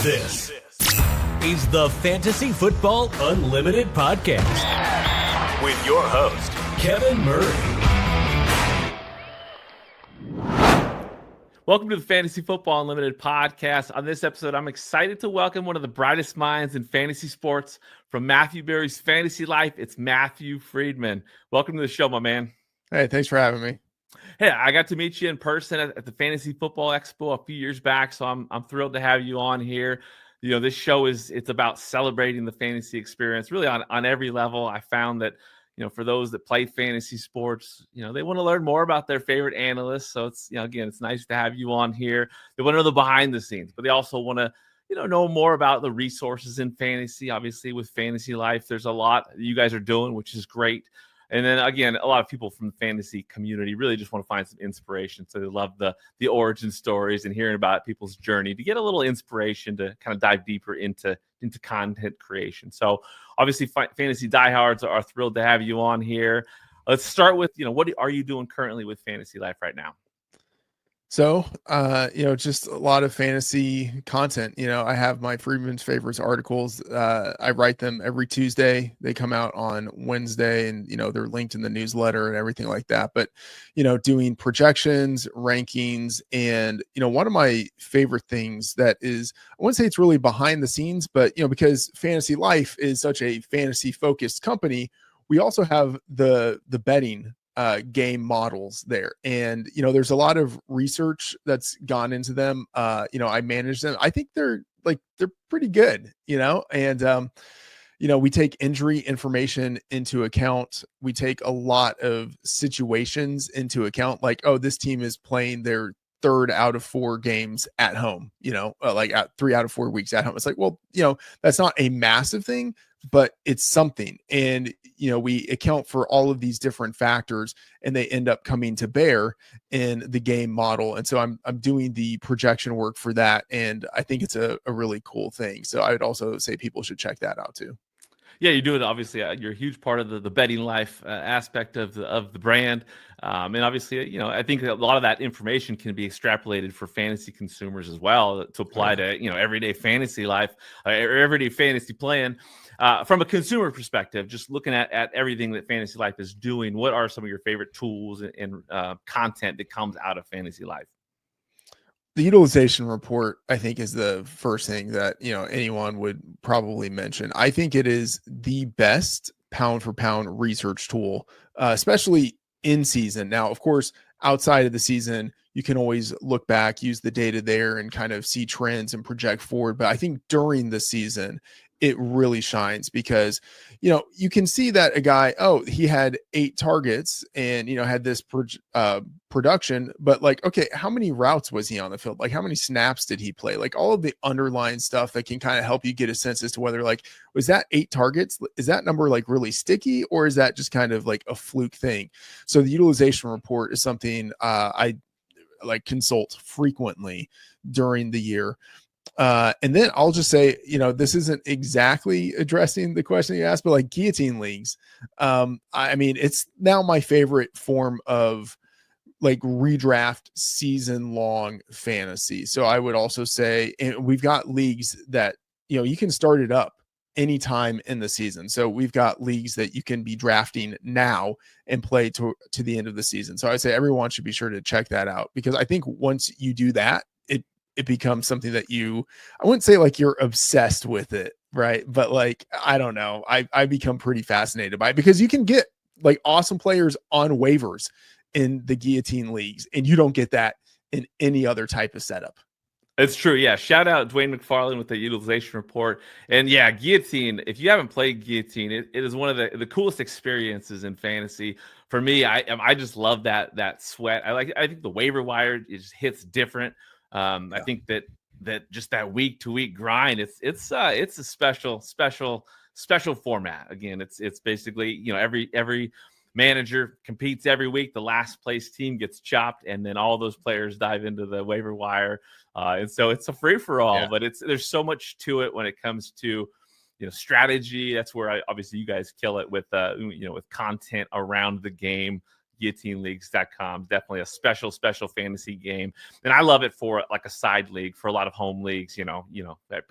This is the Fantasy Football Unlimited podcast with your host, Kevin Murray. Welcome to the Fantasy Football Unlimited podcast. On this episode, I'm excited to welcome one of the brightest minds in fantasy sports from Matthew Berry's Fantasy Life. It's Matthew Freedman. Welcome to the show, my man. Hey, thanks for having me. Hey, I got to meet you in person at the Fantasy Football Expo a few years back, so I'm thrilled to have you on here. You know, this show it's about celebrating the fantasy experience, really on every level. I found that, you know, for those that play fantasy sports, you know, they want to learn more about their favorite analysts. So it's, you know, again, it's nice to have you on here. They want to know the behind the scenes, but they also want to, you know more about the resources in fantasy. Obviously, with Fantasy Life, there's a lot you guys are doing, which is great. And then again, a lot of people from the fantasy community really just want to find some inspiration. So they love the origin stories and hearing about people's journey to get a little inspiration to kind of dive deeper into content creation. So obviously, fantasy diehards are thrilled to have you on here. Let's start with, you know, what are you doing currently with Fantasy Life right now? So, just a lot of fantasy content. You know, I have my Freedman's Favorites articles. I write them every Tuesday. They come out on Wednesday, and, you know, they're linked in the newsletter and everything like that. But, you know, doing projections, rankings, and, you know, one of my favorite things that is, I wouldn't say it's really behind the scenes, but, you know, because Fantasy Life is such a fantasy focused company, we also have the betting game models there, and you know there's a lot of research that's gone into them. You know, I manage them. I think they're pretty good, you know, and you know, we take injury information into account. We take a lot of situations into account, like, oh, this team is playing their 3rd out of 4 games at home, you know, like at 3 out of 4 weeks at home. It's like, well, you know, that's not a massive thing, but it's something. And, you know, we account for all of these different factors and they end up coming to bear in the game model. And so I'm doing the projection work for that. And I think it's a really cool thing. So I would also say people should check that out too. Yeah, you do it. Obviously, you're a huge part of the betting life aspect of the brand, and obviously, you know, I think a lot of that information can be extrapolated for fantasy consumers as well to apply to, you know, everyday fantasy life, or everyday fantasy playing. From a consumer perspective, just looking at everything that Fantasy Life is doing, what are some of your favorite tools and content that comes out of Fantasy Life? The utilization report, I think, is the first thing that, you know, anyone would probably mention. I think it is the best pound for pound research tool, especially in season. Now, of course, outside of the season, you can always look back, use the data there and kind of see trends and project forward. But I think during the season, it really shines because, you know, you can see that a guy, oh, he had 8 targets and, you know, had this production, but like, okay, how many routes was he on the field? Like, how many snaps did he play? Like all of the underlying stuff that can kind of help you get a sense as to whether, like, was that 8 targets? Is that number like really sticky, or is that just kind of like a fluke thing? So the utilization report is something I like consult frequently during the year. And then I'll just say, you know, this isn't exactly addressing the question you asked, but like guillotine leagues, I mean, it's now my favorite form of like redraft season long fantasy. So I would also say, and we've got leagues that, you know, you can start it up anytime in the season. So we've got leagues that you can be drafting now and play to the end of the season. So I say everyone should be sure to check that out, because I think once you do that, it becomes something that I wouldn't say like you're obsessed with it, right? But like, I don't know, I become pretty fascinated by it, because you can get like awesome players on waivers in the guillotine leagues, and you don't get that in any other type of setup. It's true. Yeah. Shout out Dwayne McFarland with the utilization report. And yeah, guillotine, if you haven't played guillotine, it is one of the coolest experiences in fantasy. For me, I just love that sweat. I think the waiver wire, it just hits different. I think that just that week to week grind, it's a special format. Again, it's basically, you know, every manager competes every week. The last place team gets chopped, and then all those players dive into the waiver wire. And so it's a free for all, but there's so much to it when it comes to, you know, strategy. That's where obviously you guys kill it with, you know, with content around the game, guillotineleagues.com. Definitely a special fantasy game. And I love it for like a side league, for a lot of home leagues.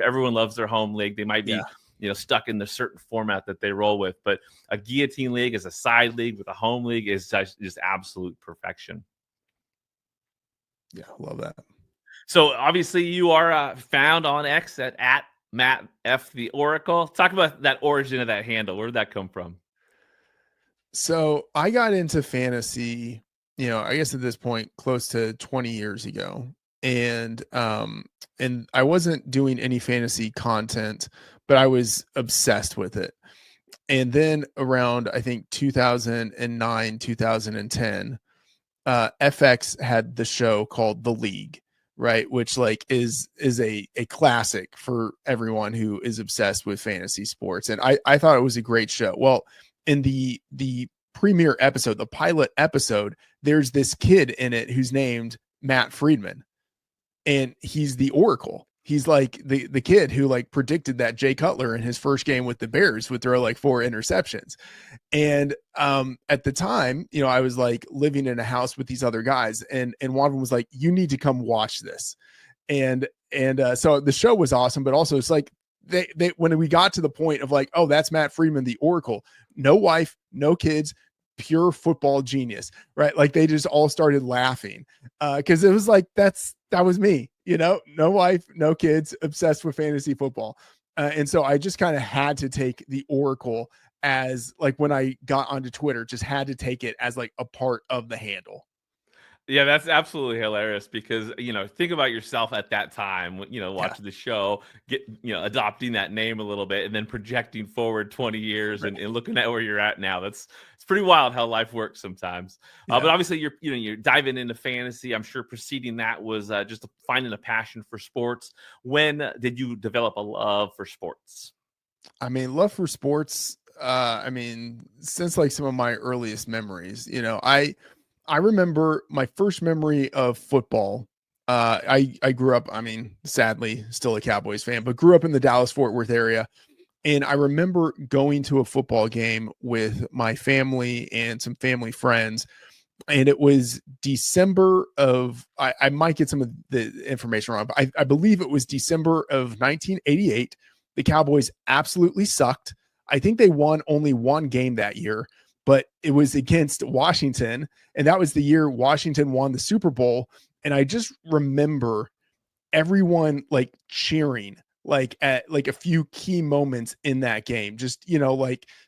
Everyone loves their home league. They might be stuck in the certain format that they roll with, but a guillotine league as a side league with a home league is just absolute perfection. Yeah, love that. So obviously you are found on X at Matt F. the Oracle. Talk about that origin of that handle. Where did that come from? So I got into fantasy, I guess at this point, close to 20 years ago. And I wasn't doing any fantasy content, but I was obsessed with it. And then around, I think 2009, 2010, FX had the show called The League, right? Which is a classic for everyone who is obsessed with fantasy sports. And I thought it was a great show. Well, in the premiere episode, the pilot episode, there's this kid in it who's named Matt Freedman, and he's the Oracle. He's like the kid who predicted that Jay Cutler in his first game with the Bears would throw 4 interceptions. And at the time, I was living in a house with these other guys, and one of them was like, "You need to come watch this." And so the show was awesome, but also it's they when we got to the point of oh, that's Matt Freedman, the Oracle, no wife, no kids, pure football genius, right? They just all started laughing because it was that was me, no wife, no kids, obsessed with fantasy football. And so I just kind of had to take the Oracle as when I got onto Twitter, just had to take it as a part of the handle. Yeah, that's absolutely hilarious because, think about yourself at that time, watching the show, adopting that name a little bit and then projecting forward 20 years and looking at where you're at now. It's pretty wild how life works sometimes. But obviously you're diving into fantasy. I'm sure preceding that was just finding a passion for sports. When did you develop a love for sports? Love for sports. Since some of my earliest memories, I remember my first memory of football. I grew up, sadly, still a Cowboys fan, but grew up in the Dallas-Fort Worth area. And I remember going to a football game with my family and some family friends. And it was December of, I might get some of the information wrong, but I believe it was December of 1988. The Cowboys absolutely sucked. I think they won only one game that year, but it was against Washington. And that was the year Washington won the Super Bowl. And I just remember everyone cheering at a few key moments in that game. Just,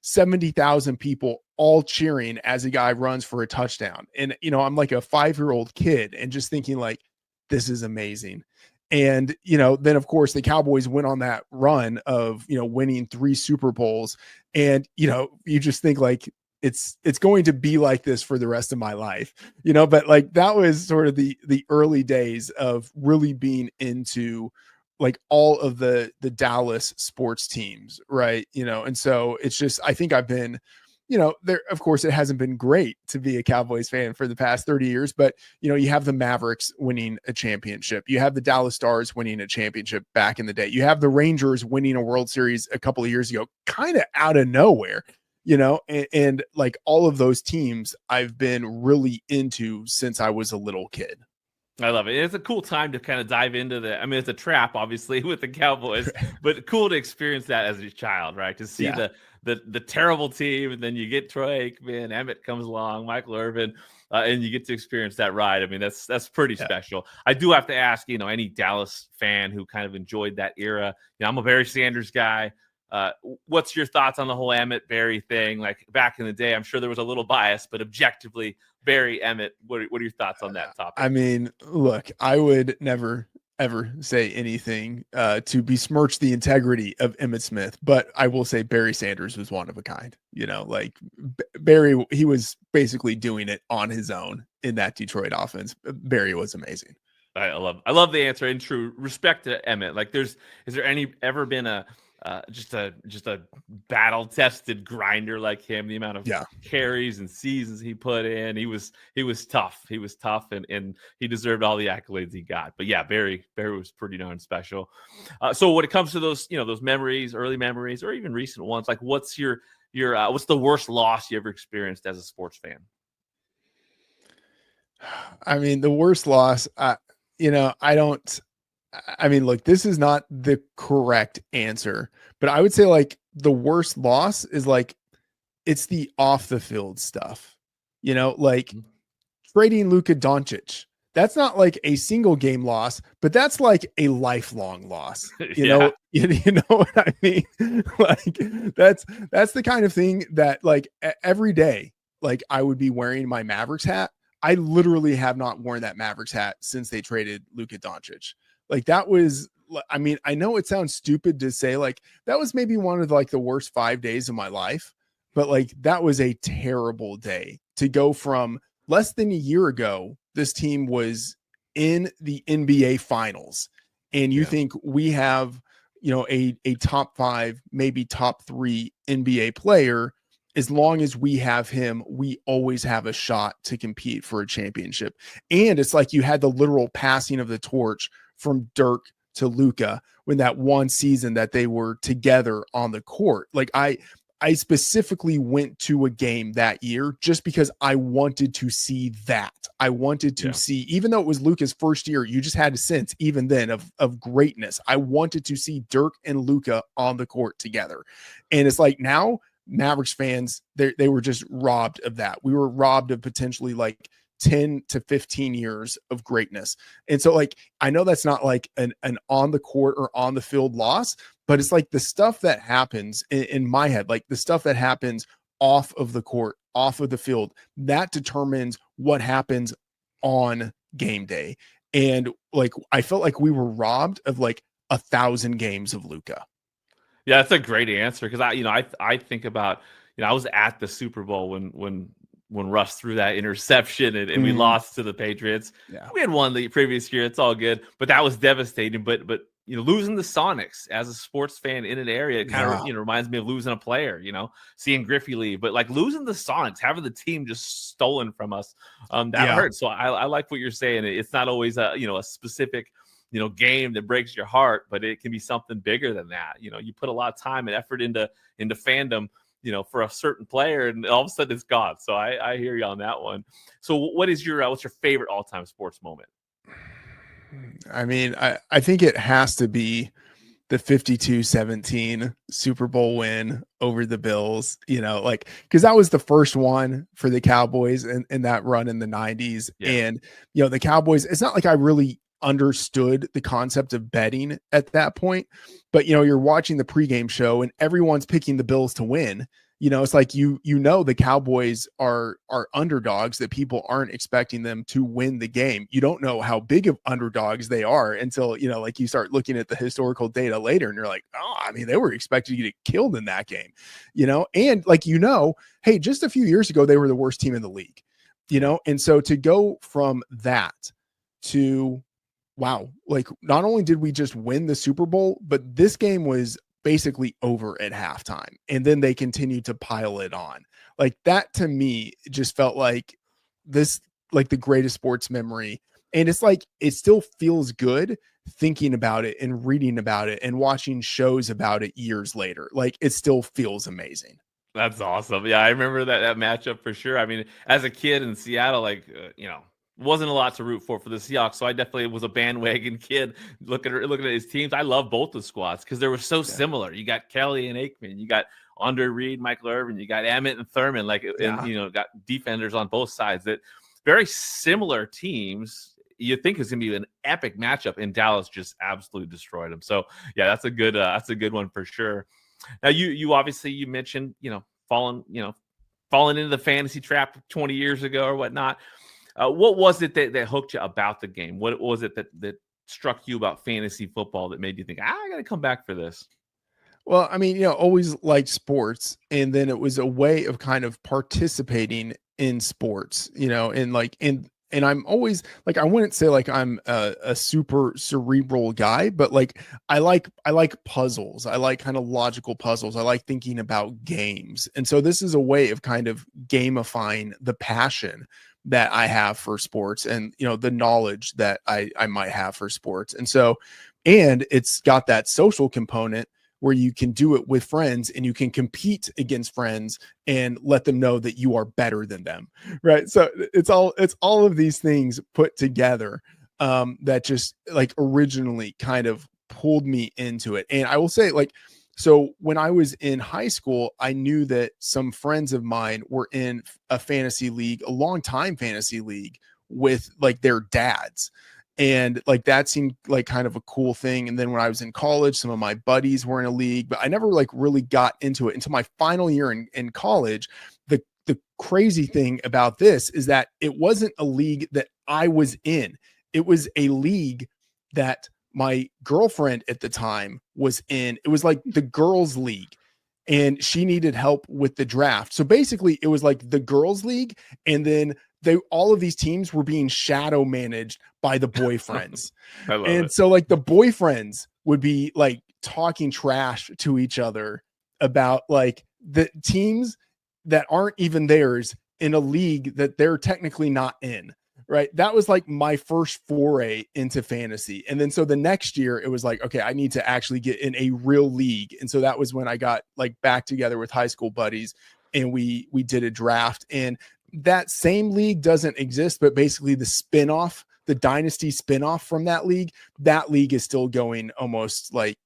70,000 people all cheering as a guy runs for a touchdown. And, I'm a 5-year-old kid and just thinking this is amazing. And, then of course the Cowboys went on that run of, winning 3 Super Bowls. And, you just think it's going to be like this for the rest of my life, but that was sort of the early days of really being into all of the Dallas sports teams. Right. And so it's just, I think I've been, there, of course it hasn't been great to be a Cowboys fan for the past 30 years, but you have the Mavericks winning a championship. You have the Dallas Stars winning a championship back in the day. You have the Rangers winning a World Series a couple of years ago, kind of out of nowhere. And all of those teams I've been really into since I was a little kid. I love it. It's a cool time to kind of dive into it's a trap, obviously, with the Cowboys, but cool to experience that as a child, right? To see the terrible team, and then you get Troy Aikman, Emmett comes along, Michael Irvin, and you get to experience that ride. That's pretty special. I do have to ask, any Dallas fan who kind of enjoyed that era. I'm a Barry Sanders guy. What's your thoughts on the whole Emmett Barry thing? Back in the day, I'm sure there was a little bias, but objectively, Barry Emmett, what are your thoughts on that topic? Look, I would never ever say anything to besmirch the integrity of Emmitt Smith, but I will say Barry Sanders was one of a kind. Barry, he was basically doing it on his own in that Detroit offense. Barry was amazing. I love the answer, and true respect to Emmett. Is there ever been a just a battle tested grinder like him? The amount of carries and seasons he put in, he was tough. He was tough, and he deserved all the accolades he got. But yeah, Barry was pretty darn special. So when it comes to those those memories, early memories, or even recent ones, what's your what's the worst loss you ever experienced as a sports fan? I mean, the worst loss, look, this is not the correct answer, but I would say like the worst loss is like, it's the off the field stuff, like trading Luka Doncic. That's not like a single game loss, but that's like a lifelong loss. You know what I mean? Like that's the kind of thing that like every day, like I would be wearing my Mavericks hat. I literally have not worn that Mavericks hat since they traded Luka Doncic. Like that was, I mean, I know it sounds stupid to say like that was maybe one of like the worst 5 days of my life, but like that was a terrible day to go from less than a year ago. This team was in the NBA finals and you think we have, a top 5, maybe top 3 NBA player. As long as we have him, we always have a shot to compete for a championship. And it's like you had the literal passing of the torch from Dirk to Luka when that one season that they were together on the court. Like I specifically went to a game that year just because I wanted to see that. I wanted to see, even though it was Luka's first year, you just had a sense even then of greatness. I wanted to see Dirk and Luka on the court together. And it's like now Mavericks fans, they were just robbed of that. We were robbed of potentially like 10 to 15 years of greatness. And so like, I know that's not like an on the court or on the field loss, but it's like the stuff that happens in my head, like the stuff that happens off of the court, off of the field, that determines what happens on game day. And like, I felt like we were robbed of like 1,000 games of Luka. Yeah, that's a great answer because I think about, I was at the Super Bowl when Russ threw that interception and we lost to the Patriots. Yeah. We had won the previous year. It's all good, but that was devastating. But losing the Sonics as a sports fan in an area, it kind of reminds me of losing a player. Seeing Griffey leave, but like losing the Sonics, having the team just stolen from us, that hurts. So I like what you're saying. It's not always a specific game that breaks your heart, but it can be something bigger than that. You put a lot of time and effort into fandom, for a certain player, and all of a sudden it's gone. So I hear you on that one. So what's your favorite all-time sports moment? I mean, I think it has to be the 52-17 Super Bowl win over the Bills, because that was the first one for the Cowboys in that run in the 90s. Yeah. And, the Cowboys, it's not like I really understood the concept of betting at that point, but you're watching the pregame show and everyone's picking the Bills to win. It's like the Cowboys are underdogs, that people aren't expecting them to win the game. You don't know how big of underdogs they are until like you start looking at the historical data later and you're like, oh, I mean, they were expected to get killed in that game, and like hey, just a few years ago they were the worst team in the league, and so to go from that to wow, like not only did we just win the Super Bowl, but this game was basically over at halftime. And then they continued to pile it on. Like that to me just felt like this, like the greatest sports memory. And it's like, it still feels good thinking about it and reading about it and watching shows about it years later. Like it still feels amazing. That's awesome. Yeah, I remember that matchup for sure. I mean, as a kid in Seattle, like, wasn't a lot to root for the Seahawks, so I definitely was a bandwagon kid looking at his teams. I love both the squads because they were so similar. You got Kelly and Aikman, you got Andre Reed, Michael Irvin, you got Emmett and Thurman, and got defenders on both sides. That very similar teams. You think it's gonna be an epic matchup, and Dallas just absolutely destroyed them. So yeah, that's a good one for sure. Now you obviously you mentioned falling into the fantasy trap 20 years ago or whatnot. What was it that hooked you about the game? What was it that struck you about fantasy football that made you think, I got to come back for this? Well, I mean, always liked sports. And then it was a way of kind of participating in sports, and I'm always like, I wouldn't say like I'm a super cerebral guy, but like I like puzzles. I like kind of logical puzzles. I like thinking about games. And so this is a way of kind of gamifying the passion that I have for sports and, the knowledge that I might have for sports. And so, and it's got that social component where you can do it with friends and you can compete against friends and let them know that you are better than them. Right. So it's all of these things put together that just like originally kind of pulled me into it. And I will say, like, so when I was in high school, I knew that some friends of mine were in a fantasy league, a long time fantasy league with like their dads. And like that seemed like kind of a cool thing. And then when I was in college, some of my buddies were in a league, but I never like really got into it until my final year in college. The crazy thing about this is that it wasn't a league that I was in. It was a league that my girlfriend at the time was in. It was like the girls' league, and she needed help with the draft. So basically it was like the girls' league, and then all of these teams were being shadow managed by the boyfriends. I love And it. so like the boyfriends would be like talking trash to each other about like the teams that aren't even theirs in a league that they're technically not in. Right. That was like my first foray into fantasy. And then so the next year it was like, okay, I need to actually get in a real league. And so that was when I got like back together with high school buddies and we did a draft. And that same league doesn't exist, but basically the dynasty spinoff from that league is still going almost like,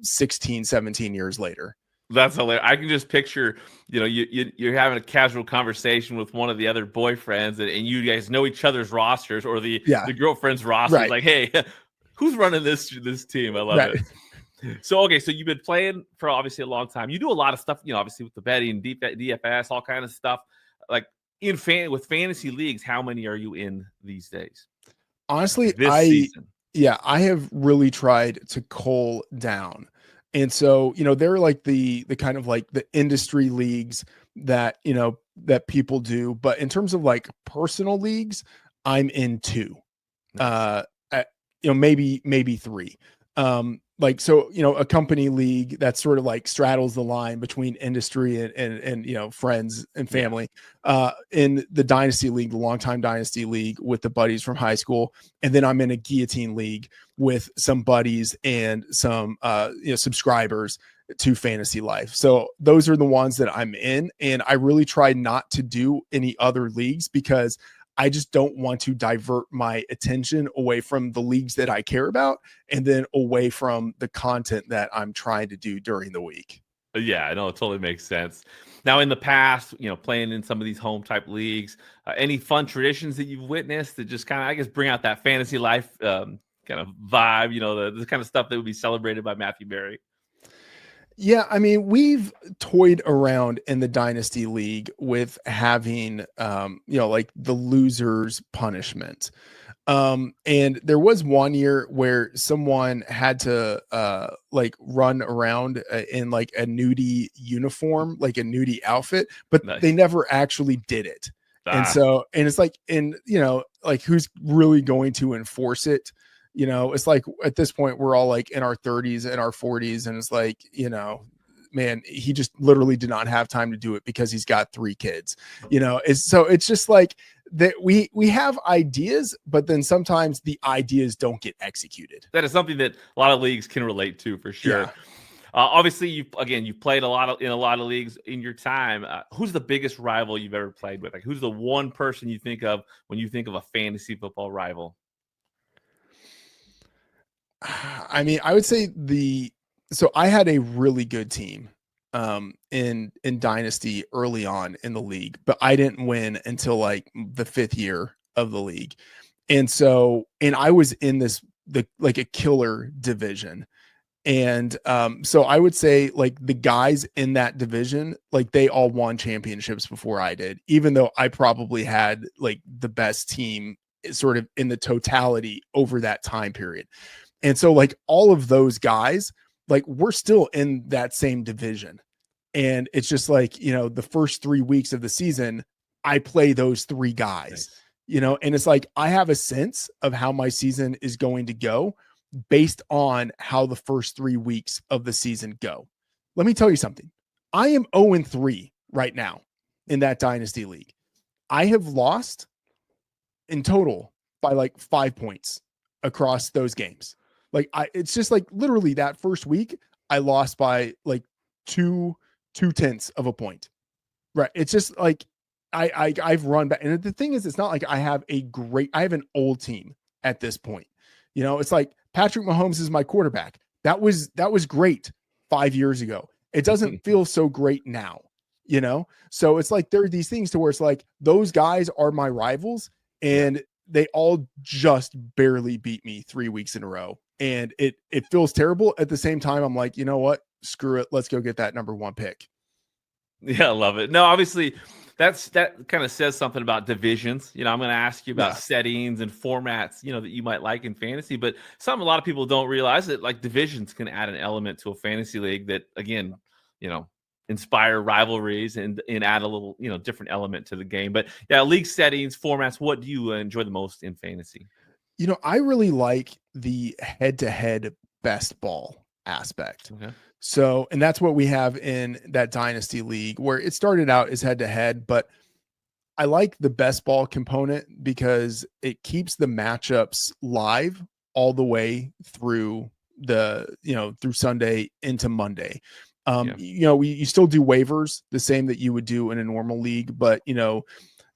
16, 17 years later. That's hilarious. I can just picture, you're having a casual conversation with one of the other boyfriends, and you guys know each other's rosters or the girlfriend's rosters. Right. Like, hey, who's running this team? I love it. So, okay, so you've been playing for obviously a long time. You do a lot of stuff, obviously with the betting, DFS, all kind of stuff. Like with fantasy leagues, how many are you in these days? Honestly, this season? I have really tried to cull down. And so, they're like the kind of like the industry leagues that, that people do. But in terms of like personal leagues, I'm in 2, maybe 3. Like, so, a company league that sort of like straddles the line between industry and friends and family, in the dynasty league, the longtime dynasty league with the buddies from high school. And then I'm in a guillotine league with some buddies and some, subscribers to Fantasy Life. So those are the ones that I'm in. And I really try not to do any other leagues because I just don't want to divert my attention away from the leagues that I care about and then away from the content that I'm trying to do during the week. Yeah, I know. It totally makes sense. Now, in the past, playing in some of these home type leagues, any fun traditions that you've witnessed that just kind of, I guess, bring out that fantasy life kind of vibe, the kind of stuff that would be celebrated by Matthew Berry? Yeah, I mean, we've toyed around in the Dynasty League with having, like the loser's punishment. And there was one year where someone had to, like run around in like a nudie uniform, like a nudie outfit, but Nice. They never actually did it. And it's like, like who's really going to enforce it? It's like at this point, we're all like in our 30s and our 40s. And it's like, man, he just literally did not have time to do it because he's got 3 kids, it's just like that we have ideas, but then sometimes the ideas don't get executed. That is something that a lot of leagues can relate to for sure. Yeah. Obviously, you've played in a lot of leagues in your time. Who's the biggest rival you've ever played with? Like, who's the one person you think of when you think of a fantasy football rival? I mean, I would say so I had a really good team in Dynasty early on in the league, but I didn't win until like the 5th year of the league. And I was in like a killer division. And so I would say like the guys in that division, like they all won championships before I did, even though I probably had like the best team sort of in the totality over that time period. And so like all of those guys, like we're still in that same division. And it's just like, the first 3 weeks of the season, I play those 3 guys, and it's like, I have a sense of how my season is going to go based on how the first 3 weeks of the season go. Let me tell you something. I am 0-3 right now in that Dynasty League. I have lost in total by like 5 points across those games. Like it's just like literally that first week, I lost by like two tenths of a point. Right. It's just like I've run back. And the thing is, it's not like I have an old team at this point. It's like Patrick Mahomes is my quarterback. That was great 5 years ago. It doesn't feel so great now, So it's like there are these things to where it's like those guys are my rivals and they all just barely beat me 3 weeks in a row. And it feels terrible. At the same time, I'm like, you know what? Screw it. Let's go get that number 1 pick. Yeah, I love it. No, obviously that kind of says something about divisions. I'm going to ask you about settings and formats, that you might like in fantasy, but a lot of people don't realize that like divisions can add an element to a fantasy league that again, inspire rivalries and add a little, different element to the game. But yeah, league settings, formats, what do you enjoy the most in fantasy? I really like the head-to-head best ball aspect. Okay. So, and that's what we have in that dynasty league where it started out as head to head, but I like the best ball component because it keeps the matchups live all the way through through Sunday into Monday. You still do waivers the same that you would do in a normal league, but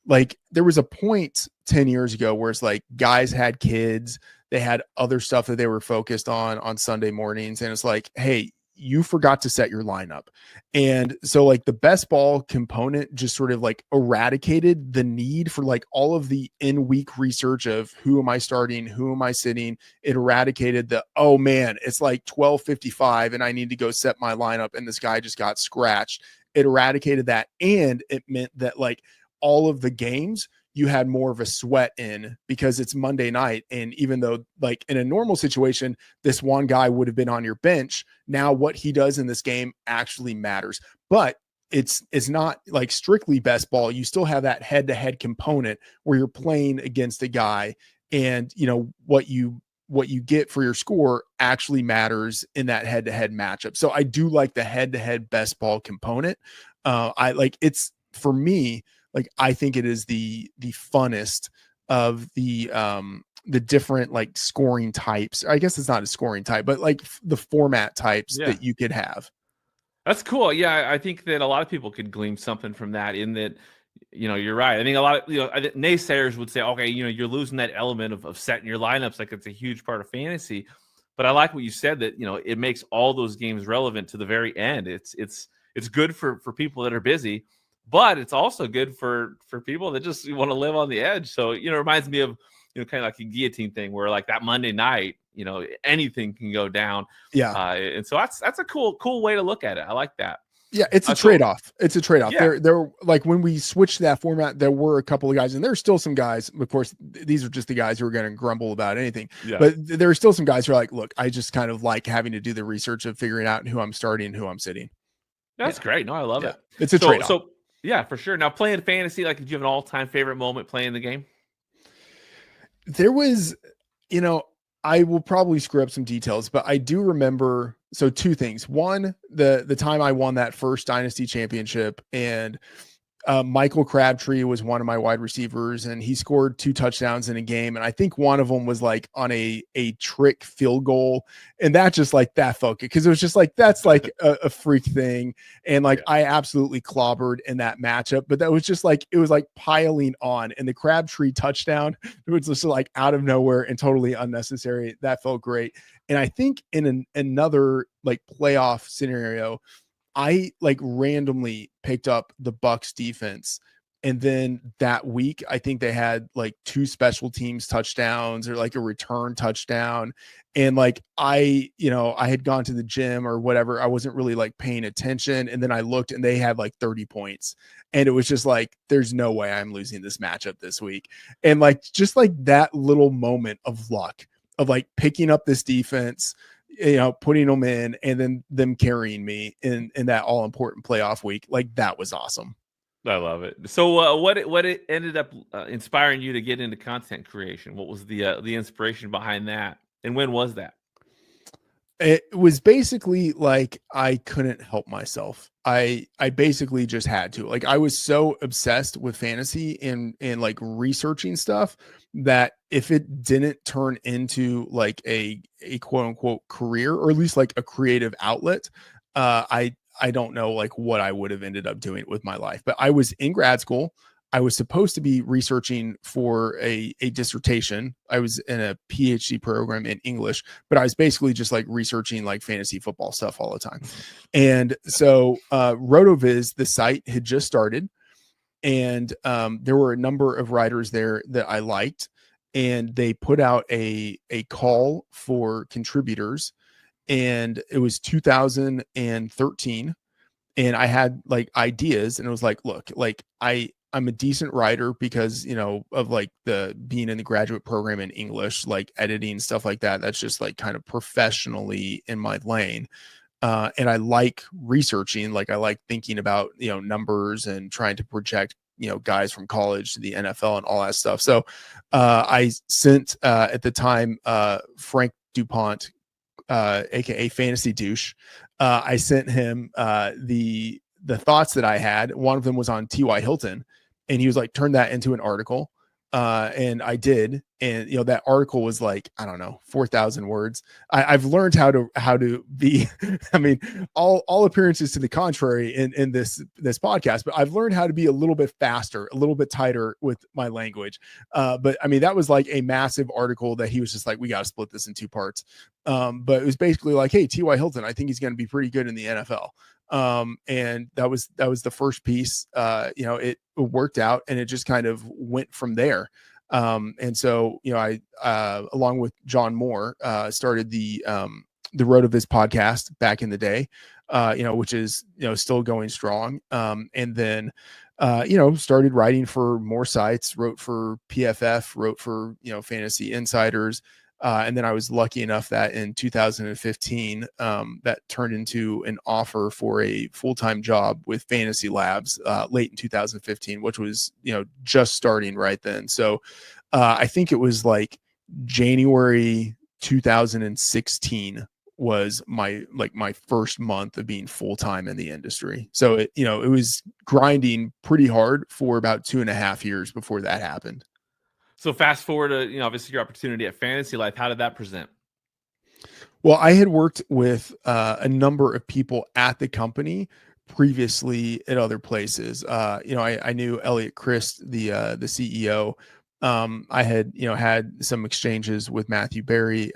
like there was a point 10 years ago where it's like guys had kids, they had other stuff that they were focused on Sunday mornings. And it's like, hey, you forgot to set your lineup. And so like the best ball component just sort of like eradicated the need for like all of the in-week research of who am I starting, who am I sitting. It eradicated the, oh man, it's like 12:55 and I need to go set my lineup and this guy just got scratched. It eradicated that. And it meant that like all of the games you had more of a sweat in because it's Monday night. And even though like in a normal situation, this one guy would have been on your bench, now what he does in this game actually matters. But it's not like strictly best ball. You still have that head-to-head component where you're playing against a guy and what you get for your score actually matters in that head-to-head matchup. So I do like the head-to-head best ball component. It's for me, like I think it is the funnest of the different like scoring types. I guess it's not a scoring type, but like the format types that you could have. That's cool. Yeah, I think that a lot of people could glean something from that in that, you're right. I think a lot of, naysayers would say, okay, you're losing that element of setting your lineups. Like it's a huge part of fantasy, but I like what you said that, it makes all those games relevant to the very end. It's good for people that are busy, but it's also good for people that just want to live on the edge. So, it reminds me of, kind of like a guillotine thing where like that Monday night, anything can go down. Yeah. And so that's a cool way to look at it. I like that. Yeah. It's a trade-off. It's a trade-off. Yeah. There, like when we switched to that format, there were a couple of guys and there's still some guys, of course, these are just the guys who are going to grumble about anything, but there are still some guys who are like, look, I just kind of like having to do the research of figuring out who I'm starting and who I'm sitting. That's great. No, I love it. It's a trade-off. So yeah, for sure. Now playing fantasy, like, did you have an all-time favorite moment playing the game? There was, I will probably screw up some details, but I do remember. So 2 things. One, the time I won that first dynasty championship and Michael Crabtree was one of my wide receivers and he scored 2 touchdowns in a game. And I think one of them was like on a trick field goal. And that just like that felt good because it was just like, that's like a freak thing. And like, I absolutely clobbered in that matchup, but that was just like, it was like piling on and the Crabtree touchdown, it was just like out of nowhere and totally unnecessary. That felt great. And I think in another like playoff scenario, I like randomly picked up the Bucks defense. And then that week, I think they had like 2 special teams touchdowns or like a return touchdown. And like, I had gone to the gym or whatever. I wasn't really like paying attention. And then I looked and they had like 30 points. And it was just like, there's no way I'm losing this matchup this week. And like, just like that little moment of luck of like picking up this defense, putting them in and then them carrying me in that all important playoff week. Like that was awesome. I love it. So what it ended up inspiring you to get into content creation? What was the inspiration behind that? And when was that? It was basically like I couldn't help myself. I basically just had to. Like I was so obsessed with fantasy and like researching stuff that if it didn't turn into like a quote unquote career, or at least like a creative outlet, I don't know like what I would have ended up doing with my life. But I was in grad school. I was supposed to be researching for a dissertation. I was in a PhD program in English, but I was basically just like researching like fantasy football stuff all the time. And so RotoViz, the site, had just started, and there were a number of writers there that I liked, and they put out a call for contributors, and it was 2013, and I had like ideas, and it was like, look, like I'm a decent writer because, you know, of like the being in the graduate program in English, like editing, stuff like that. That's just like kind of professionally in my lane. And I like researching, like I like thinking about, you know, numbers and trying to project, you know, guys from college to the NFL and all that stuff. So I sent at the time Frank DuPont, aka Fantasy Douche. I sent him the thoughts that I had. One of them was on T.Y. Hilton, and he was like, turn that into an article. And I did, and you know that article was like, I don't know, 4,000 words. I've learned how to be. I mean, all appearances to the contrary in this podcast, but I've learned how to be a little bit faster, a little bit tighter with my language. But I mean, that was like a massive article that he was just like, we got to split this in two parts. But it was basically like, hey, T.Y. Hilton, I think he's going to be pretty good in the NFL. And that was the first piece. You know, it worked out, and it just kind of went from there. And so, you know, I along with John Moore started the RotoViz podcast back in the day, you know, which is, you know, still going strong. And then you know, started writing for more sites, wrote for PFF, wrote for, you know, Fantasy Insiders. And then I was lucky enough that in 2015, that turned into an offer for a full-time job with Fantasy Labs late in 2015, which was, you know, just starting right then. So I think it was like January 2016 was my first month of being full-time in the industry. So it, you know, it was grinding pretty hard for about 2.5 years before that happened. So fast forward to, you know, obviously your opportunity at Fantasy Life. How did that present? Well, I had worked with a number of people at the company previously at other places. You know, I knew Elliot Christ, the CEO. I had, you know, had some exchanges with Matthew Berry.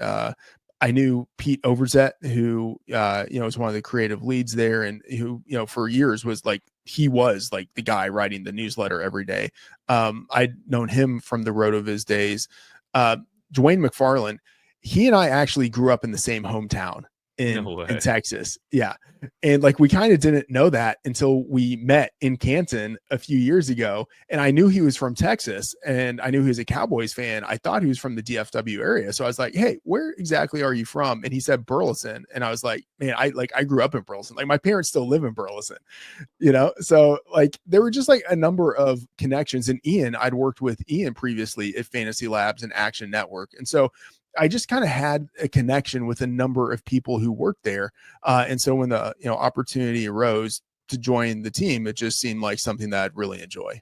I knew Pete Overzet, who, you know, was one of the creative leads there, and who, you know, for years was like, he was like the guy writing the newsletter every day. I'd known him from the RotoViz days. Dwayne McFarland, he and I actually grew up in the same hometown in Texas. Yeah. And like, we kind of didn't know that until we met in Canton a few years ago. And I knew he was from Texas, and I knew he was a Cowboys fan. I thought he was from the DFW area. So I was like, hey, where exactly are you from? And he said Burleson. And I was like, man, I grew up in Burleson. Like, my parents still live in Burleson, you know? So like, there were just like a number of connections. And Ian, I'd worked with Ian previously at Fantasy Labs and Action Network. And so I just kind of had a connection with a number of people who worked there. And so when the, you know, opportunity arose to join the team, it just seemed like something that I'd really enjoy.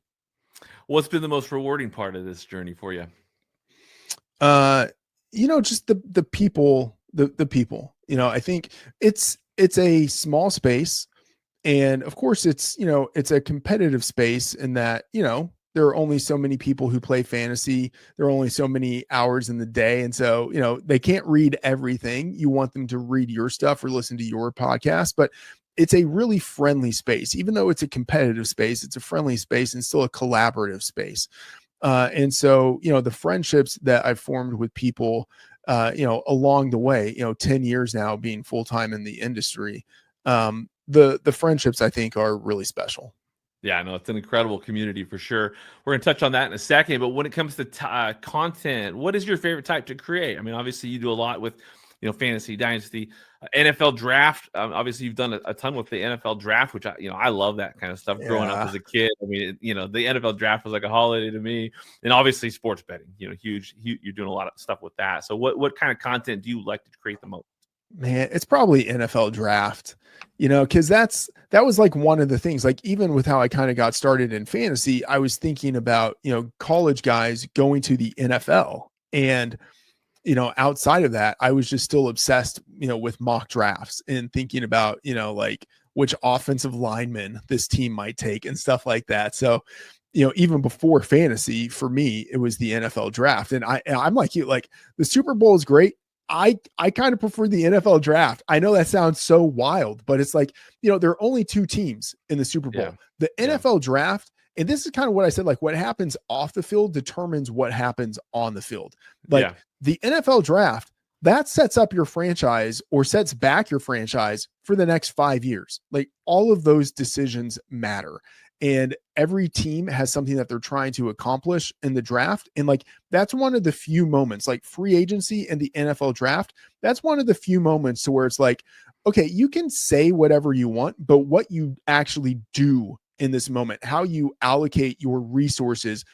What's been the most rewarding part of this journey for you? You know, just the people, the people, you know, I think it's a small space, and of course it's, you know, it's a competitive space in that, you know, there are only so many people who play fantasy. There are only so many hours in the day. And so, you know, they can't read everything. You want them to read your stuff or listen to your podcast, but it's a really friendly space. Even though it's a competitive space, it's a friendly space and still a collaborative space. And so, you know, the friendships that I've formed with people, you know, along the way, you know, 10 years now being full-time in the industry, the friendships I think are really special. Yeah, no, it's an incredible community for sure. We're going to touch on that in a second. But when it comes to content, what is your favorite type to create? I mean, obviously you do a lot with, you know, Fantasy Dynasty, NFL Draft. Obviously you've done a ton with the NFL Draft, which I love that kind of stuff. Yeah. Growing up as a kid, I mean, you know, the NFL Draft was like a holiday to me. And obviously sports betting, you know, huge. You're doing a lot of stuff with that. So what kind of content do you like to create the most? Man, it's probably NFL draft, because that was like one of the things, like even with how I kind of got started in fantasy, I was thinking about, college guys going to the NFL. And, outside of that, I was just still obsessed, with mock drafts and thinking about, like which offensive lineman this team might take and stuff like that. So, even before fantasy, for me, it was the NFL draft. And I'm like you, like the Super Bowl is great. I kind of prefer the NFL draft. I know that sounds so wild, but it's like, there are only two teams in the Super Bowl. Yeah. The NFL draft, and this is kind of what I said, like what happens off the field determines what happens on the field. Like the NFL draft, that sets up your franchise or sets back your franchise for the next 5 years. Like all of those decisions matter. And every team has something that they're trying to accomplish in the draft. And like, that's one of the few moments, like free agency and the NFL draft. That's one of the few moments to where it's like, okay, you can say whatever you want, but what you actually do in this moment, how you allocate your resources,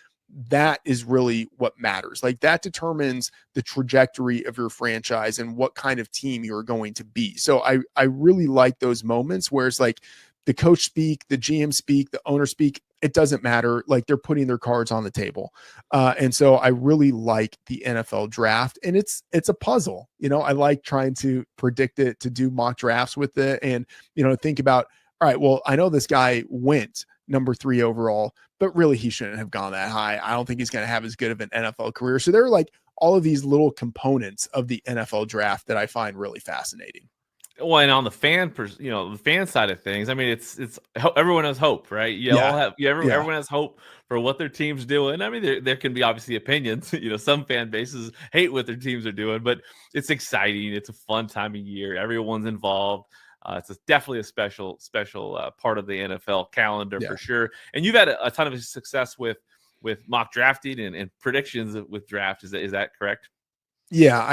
that is really what matters. Like that determines the trajectory of your franchise and what kind of team you're going to be. So I really like those moments where it's like, the coach speak, the GM speak, the owner speak, it doesn't matter. Like they're putting their cards on the table. And so I really like the NFL draft, and it's a puzzle. I like trying to predict it, to do mock drafts with it, and, think about, all right, well, I know this guy went number 3 overall, but really he shouldn't have gone that high. I don't think he's going to have as good of an NFL career. So there are like all of these little components of the NFL draft that I find really fascinating. Well, and on the the fan side of things, I mean, it's everyone has hope, right? Everyone has hope for what their team's doing. I mean, there can be obviously opinions. Some fan bases hate what their teams are doing, but it's exciting. It's a fun time of year. Everyone's involved. It's definitely a special part of the NFL calendar for sure. And you've had a ton of success with mock drafting and predictions with draft. Is that correct? Yeah,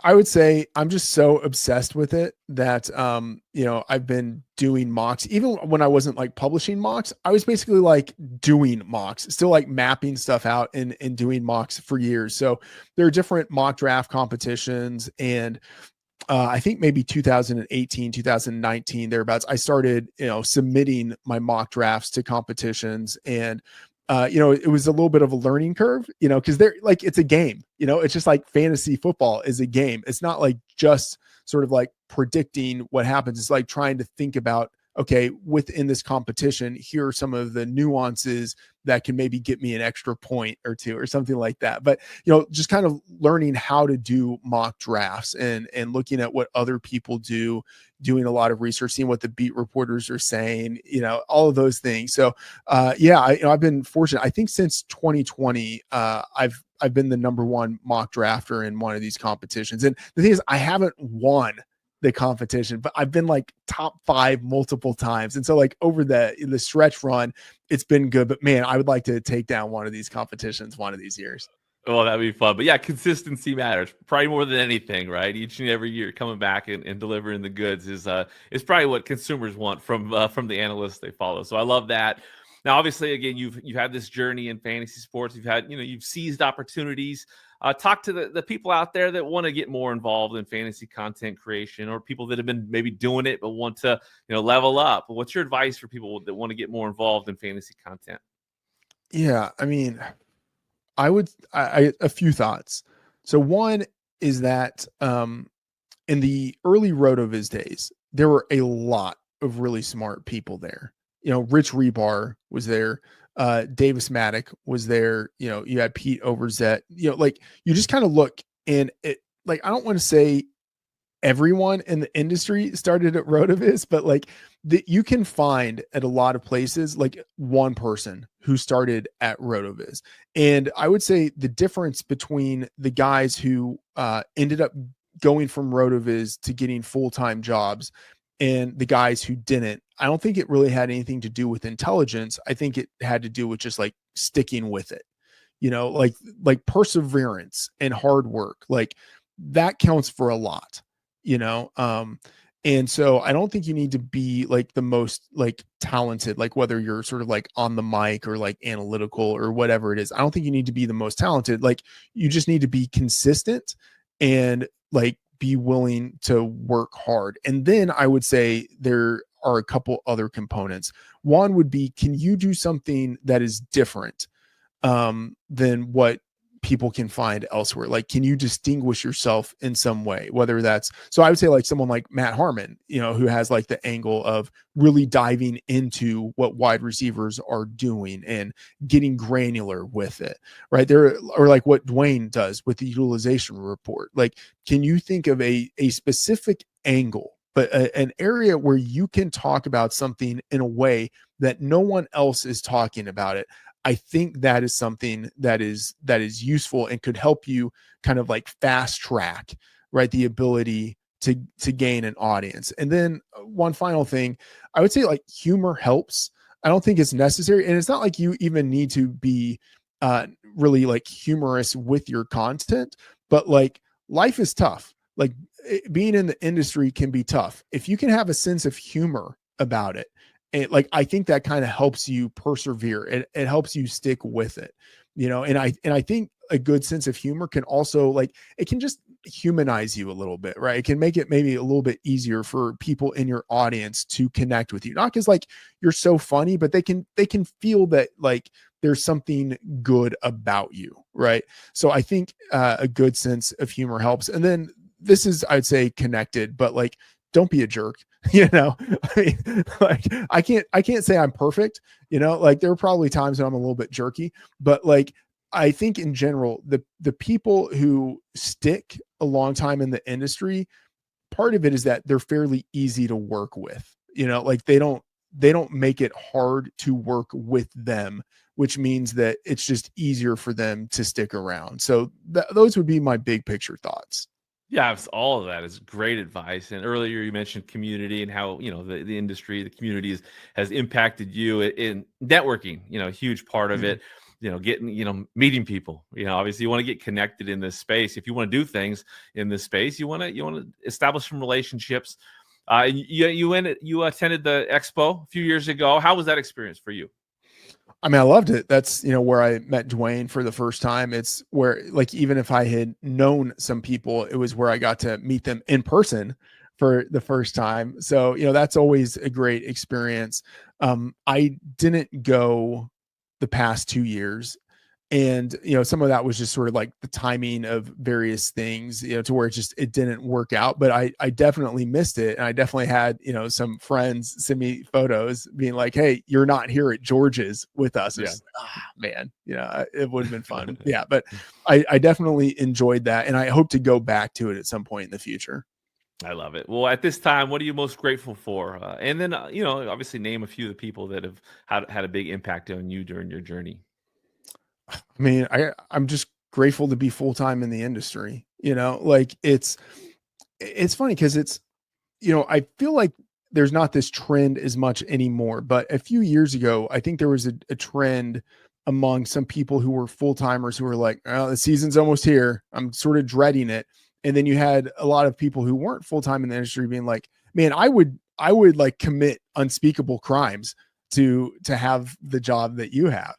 I would say I'm just so obsessed with it that, I've been doing mocks. Even when I wasn't like publishing mocks, I was basically like doing mocks, still like mapping stuff out and doing mocks for years. So there are different mock draft competitions. And I think maybe 2018, 2019, thereabouts, I started, submitting my mock drafts to competitions. And it was a little bit of a learning curve, because they're like, it's a game, it's just like fantasy football is a game. It's not like just sort of like predicting what happens. It's like trying to think about, okay, within this competition, here are some of the nuances that can maybe get me an extra point or two or something like that. But, just kind of learning how to do mock drafts and looking at what other people do, doing a lot of research, seeing what the beat reporters are saying, all of those things. So, I've been fortunate. I think since 2020, I've been the number one mock drafter in one of these competitions. And the thing is, I haven't won the competition, but I've been like top 5 multiple times. And so like over the stretch run, it's been good, but man, I would like to take down one of these competitions one of these years. Well, that'd be fun. But yeah, consistency matters probably more than anything, right? Each and every year coming back and delivering the goods is probably what consumers want from the analysts they follow. So I love that. Now, obviously, again, you've had this journey in fantasy sports. You've seized opportunities. Talk to the people out there that want to get more involved in fantasy content creation, or people that have been maybe doing it but want to level up. What's your advice for people that want to get more involved in fantasy content? Yeah, I mean, I a few thoughts. So one is that in the early RotoViz days, there were a lot of really smart people there. Rich Rebar was there. Davis Maddock was there. You had Pete Overzet. Like you just kind of look, and it, like, I don't want to say everyone in the industry started at RotoViz, but like you can find at a lot of places like one person who started at RotoViz. And I would say the difference between the guys who ended up going from RotoViz to getting full-time jobs and the guys who didn't, I don't think it really had anything to do with intelligence. I think it had to do with just like sticking with it, like perseverance and hard work, like that counts for a lot, and so I don't think you need to be like the most like talented, like whether you're sort of like on the mic or like analytical or whatever it is. I don't think you need to be the most talented. Like you just need to be consistent and like be willing to work hard. And then I would say there are a couple other components. One would be, can you do something that is different than what people can find elsewhere? Like, can you distinguish yourself in some way, whether that's, so I would say like someone like Matt Harmon, who has like the angle of really diving into what wide receivers are doing and getting granular with it, right there, or like what Dwayne does with the utilization report. Like, can you think of a specific angle, but an area where you can talk about something in a way that no one else is talking about it? I think that is something that is useful and could help you kind of like fast track, right, the ability to gain an audience. And then one final thing, I would say like humor helps. I don't think it's necessary, and it's not like you even need to be really like humorous with your content, but like life is tough. Like being in the industry can be tough. If you can have a sense of humor about it, I think that kind of helps you persevere. It helps you stick with it, and I think a good sense of humor can also, like, it can just humanize you a little bit, right? It can make it maybe a little bit easier for people in your audience to connect with you, not because like you're so funny, but they can feel that like there's something good about you, right? So I think a good sense of humor helps. And then this is, I'd say, connected, but like, don't be a jerk. I mean, like I can't say I'm perfect, like there are probably times when I'm a little bit jerky, but like I think in general, the people who stick a long time in the industry, part of it is that they're fairly easy to work with, like they don't make it hard to work with them, which means that it's just easier for them to stick around. So those would be my big picture thoughts. Yeah, all of that is great advice. And earlier you mentioned community and how, the industry, the community has impacted you in networking, a huge part of it, getting, meeting people, obviously you want to get connected in this space. If you want to do things in this space, you want to establish some relationships. You attended the expo a few years ago. How was that experience for you? I mean, I loved it. That's, where I met Dwayne for the first time. It's where, like, even if I had known some people, it was where I got to meet them in person for the first time. So, that's always a great experience. I didn't go the past 2 years. And, some of that was just sort of like the timing of various things, to where it didn't work out, but I definitely missed it. And I definitely had, some friends send me photos being like, hey, you're not here at George's with us. Yeah. Man, it would have been fun. Yeah. But I definitely enjoyed that. And I hope to go back to it at some point in the future. I love it. Well, at this time, what are you most grateful for? And then, obviously name a few of the people that have had a big impact on you during your journey. I mean, I'm just grateful to be full-time in the industry, like it's funny because it's, I feel like there's not this trend as much anymore, but a few years ago, I think there was a trend among some people who were full-timers who were like, oh, the season's almost here, I'm sort of dreading it. And then you had a lot of people who weren't full-time in the industry being like, man, I would like commit unspeakable crimes to have the job that you have.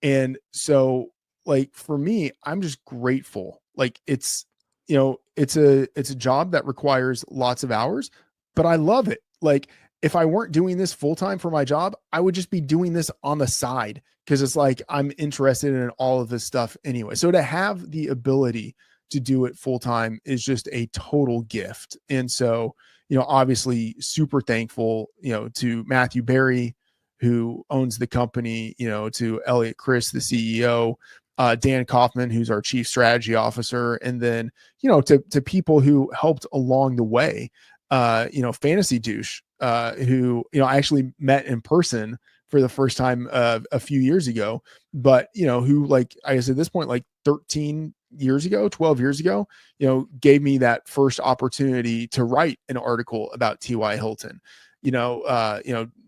And so, like, for me, I'm just grateful. Like, it's a job that requires lots of hours, but I love it. Like, if I weren't doing this full time for my job, I would just be doing this on the side because it's like I'm interested in all of this stuff anyway. So to have the ability to do it full time is just a total gift. And so, obviously super thankful, to Matthew Berry, who owns the company, to Elliot Chris, the CEO, Dan Kaufman, who's our chief strategy officer. And then, to people who helped along the way, Fantasy Douche, who, I actually met in person for the first time a few years ago, but, who, like, I guess at this point, like 13 years ago, 12 years ago, gave me that first opportunity to write an article about T.Y. Hilton.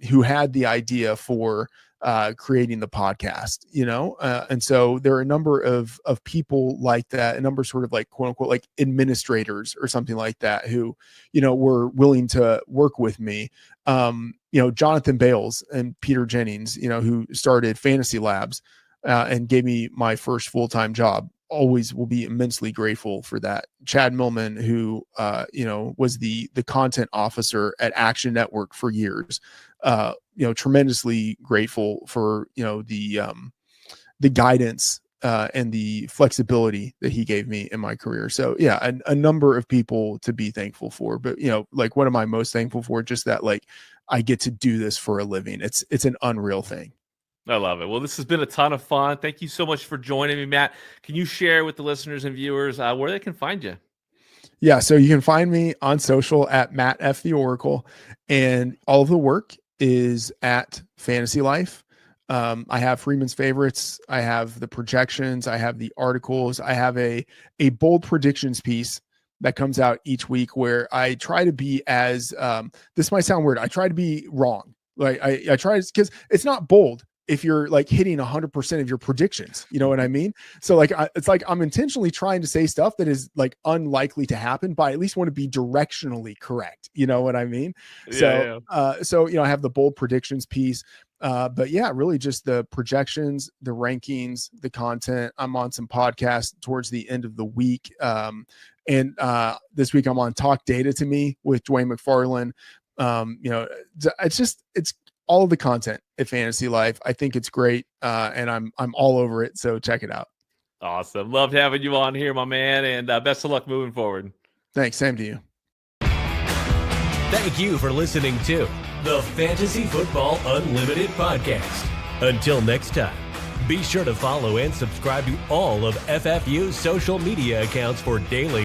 Who had the idea for creating the podcast, and so there are a number of people like that, a number of sort of like quote unquote like administrators or something like that who, were willing to work with me. Jonathan Bales and Peter Jennings, who started Fantasy Labs and gave me my first full-time job, always will be immensely grateful for that. Chad Millman, who, was the content officer at Action Network for years, tremendously grateful for, the guidance and the flexibility that he gave me in my career. So yeah, a number of people to be thankful for, but like, what am I most thankful for? Just that, like, I get to do this for a living. It's an unreal thing. I love it. Well, this has been a ton of fun. Thank you so much for joining me, Matt. Can you share with the listeners and viewers where they can find you? Yeah. So you can find me on social at Matt F. The Oracle, and all of the work is at Fantasy Life. I have Freedman's favorites. I have the projections. I have the articles. I have a bold predictions piece that comes out each week where I try to be as, this might sound weird. I try to be wrong. Like I try to, because it's not bold if you're like hitting 100% of your predictions, you know what I mean? So like, it's like, I'm intentionally trying to say stuff that is like unlikely to happen, but I at least want to be directionally correct. You know what I mean? Yeah, So, I have the bold predictions piece. But yeah, really just the projections, the rankings, the content. I'm on some podcasts towards the end of the week. And this week I'm on Talk Data to Me with Dwayne McFarland. It's all of the content at Fantasy Life. I think it's great. And I'm all over it. So check it out. Awesome. Loved having you on here, my man. And best of luck moving forward. Thanks. Same to you. Thank you for listening to the Fantasy Football Unlimited podcast. Until next time, be sure to follow and subscribe to all of FFU's social media accounts for daily